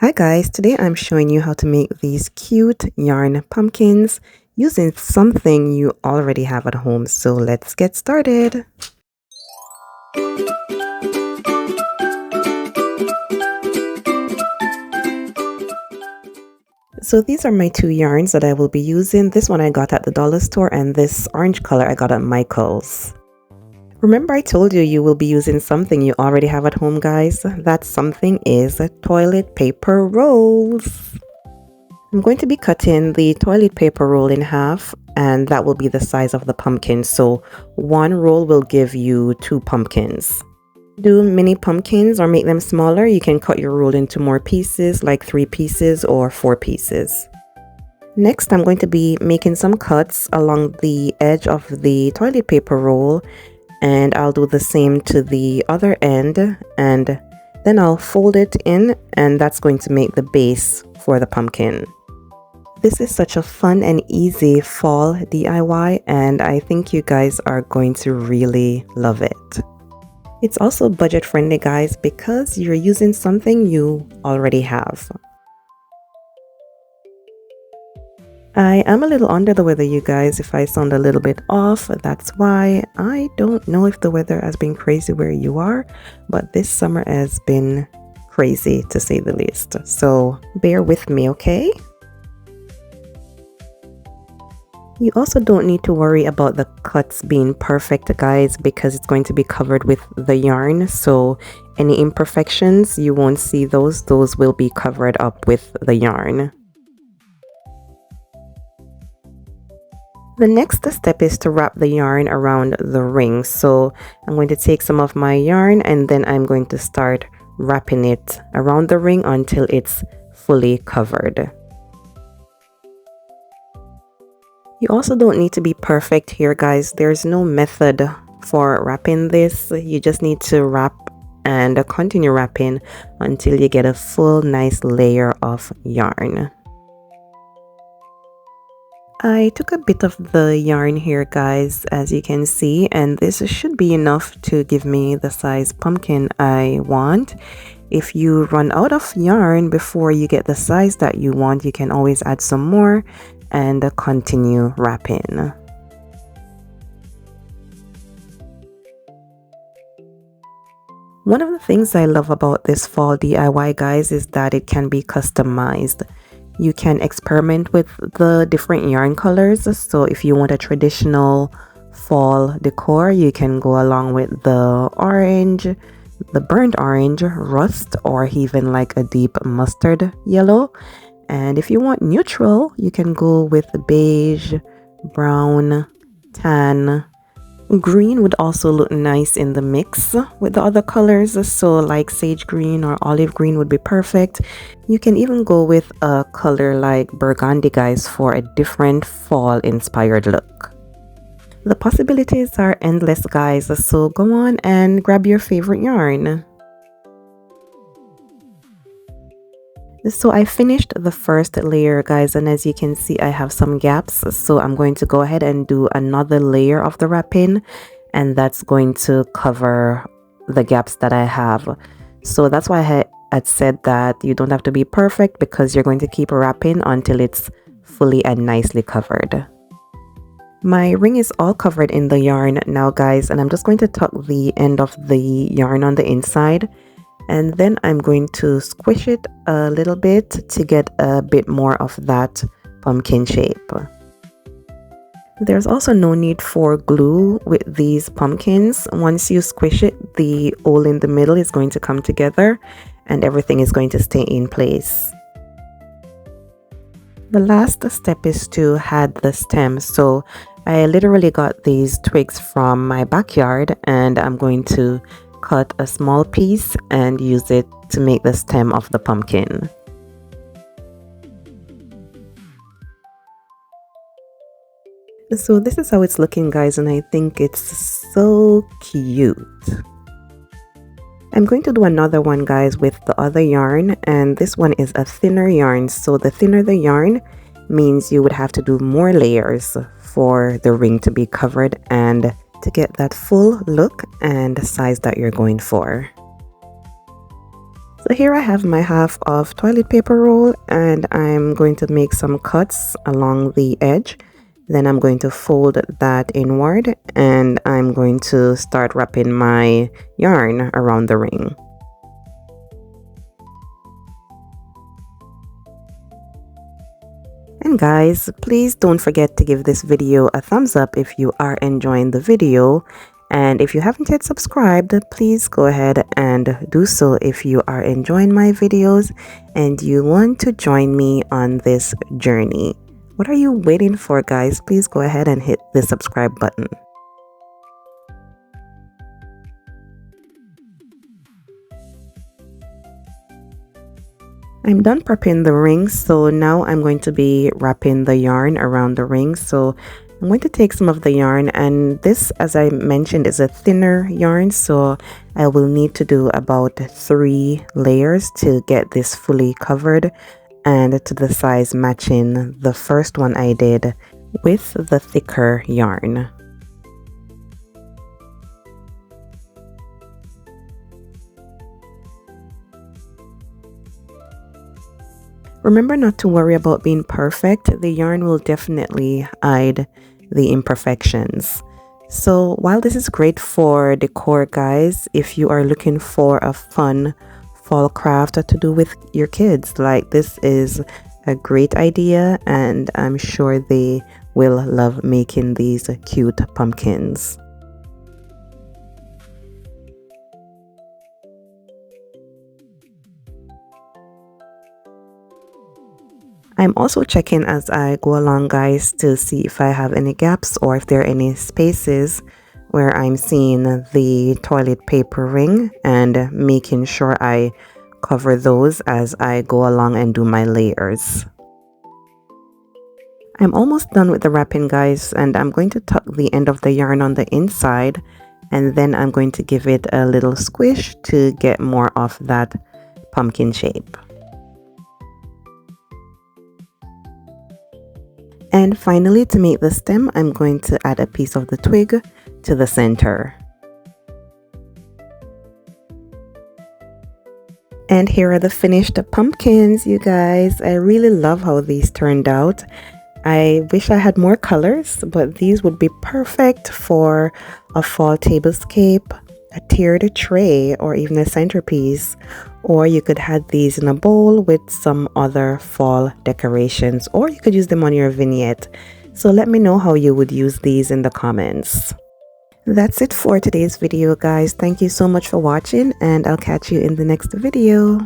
Hi guys, today I'm showing you how to make these cute yarn pumpkins using something you already have at home. So let's get started. So these are my two yarns that I will be using. This one I got at the dollar store and this orange color I got at Michael's. Remember I told you you will be using something you already have at home, guys? That something is toilet paper rolls. I'm going to be cutting the toilet paper roll in half, and that will be the size of the pumpkin. So one roll will give you 2 pumpkins. Do mini pumpkins or make them smaller, you can cut your roll into more pieces, like 3 pieces or 4 pieces. Next, I'm going to be making some cuts along the edge of the toilet paper roll, and I'll do the same to the other end, and then I'll fold it in, and that's going to make the base for the pumpkin. This is such a fun and easy fall DIY, and I think you guys are going to really love it. It's also budget friendly, guys, because you're using something you already have. I am a little under the weather, you guys. If I sound a little bit off, that's why. I don't know if the weather has been crazy where you are, but this summer has been crazy to say the least. So bear with me, okay? You also don't need to worry about the cuts being perfect, guys, because it's going to be covered with the yarn. So any imperfections, you won't see those. Those will be covered up with the yarn. The next step is to wrap the yarn around the ring. So I'm going to take some of my yarn and then I'm going to start wrapping it around the ring until it's fully covered. You also don't need to be perfect here, guys. There's no method for wrapping this. You just need to wrap and continue wrapping until you get a full nice layer of yarn. I took a bit of the yarn here, guys, as you can see, and this should be enough to give me the size pumpkin I want. If you run out of yarn before you get the size that you want, you can always add some more and continue wrapping. One of the things I love about this fall DIY, guys, is that it can be customized. You can experiment with the different yarn colors. So if you want a traditional fall decor, you can go along with the orange, the burnt orange, rust, or even like a deep mustard yellow. And if you want neutral, you can go with beige, brown, tan. Green would also look nice in the mix with the other colors, so like sage green or olive green would be perfect. You can even go with a color like burgundy, guys, for a different fall inspired look. The possibilities are endless, guys, so go on and grab your favorite yarn. So I finished the first layer, guys, and as you can see I have some gaps, so I'm going to go ahead and do another layer of the wrapping, and that's going to cover the gaps that I have. So that's why I had said that you don't have to be perfect, because you're going to keep wrapping until it's fully and nicely covered. My ring is all covered in the yarn now, guys, and I'm just going to tuck the end of the yarn on the inside. And then I'm going to squish it a little bit to get a bit more of that pumpkin shape. There's also no need for glue with these pumpkins. Once you squish it, the hole in the middle is going to come together and everything is going to stay in place. The last step is to add the stem. So I literally got these twigs from my backyard, and I'm going to cut a small piece and use it to make the stem of the pumpkin. So this is how it's looking, guys, and I think it's so cute. I'm going to do another one, guys, with the other yarn, and this one is a thinner yarn. So the thinner the yarn means you would have to do more layers for the ring to be covered and to get that full look and size that you're going for. So here I have my half of toilet paper roll, and I'm going to make some cuts along the edge. Then I'm going to fold that inward, and I'm going to start wrapping my yarn around the ring. And guys, please don't forget to give this video a thumbs up if you are enjoying the video. And if you haven't yet subscribed, please go ahead and do so if you are enjoying my videos and you want to join me on this journey. What are you waiting for, guys? Please go ahead and hit the subscribe button. I'm done prepping the rings, so now I'm going to be wrapping the yarn around the ring. So I'm going to take some of the yarn, and this, as I mentioned, is a thinner yarn, so I will need to do about 3 layers to get this fully covered and to the size matching the first one I did with the thicker yarn. Remember not to worry about being perfect. The yarn will definitely hide the imperfections. So while this is great for decor, guys, if you are looking for a fun fall craft to do with your kids, like, this is a great idea, and I'm sure they will love making these cute pumpkins. I'm also checking as I go along, guys, to see if I have any gaps or if there are any spaces where I'm seeing the toilet paper ring, and making sure I cover those as I go along and do my layers. I'm almost done with the wrapping, guys, and I'm going to tuck the end of the yarn on the inside, and then I'm going to give it a little squish to get more of that pumpkin shape. And finally, to make the stem, I'm going to add a piece of the twig to the center. And here are the finished pumpkins, you guys. I really love how these turned out. I wish I had more colors, but these would be perfect for a fall tablescape, a tiered tray, or even a centerpiece. Or you could have these in a bowl with some other fall decorations, or you could use them on your vignette. So let me know how you would use these in the comments. That's it for today's video, guys. Thank you so much for watching, and I'll catch you in the next video.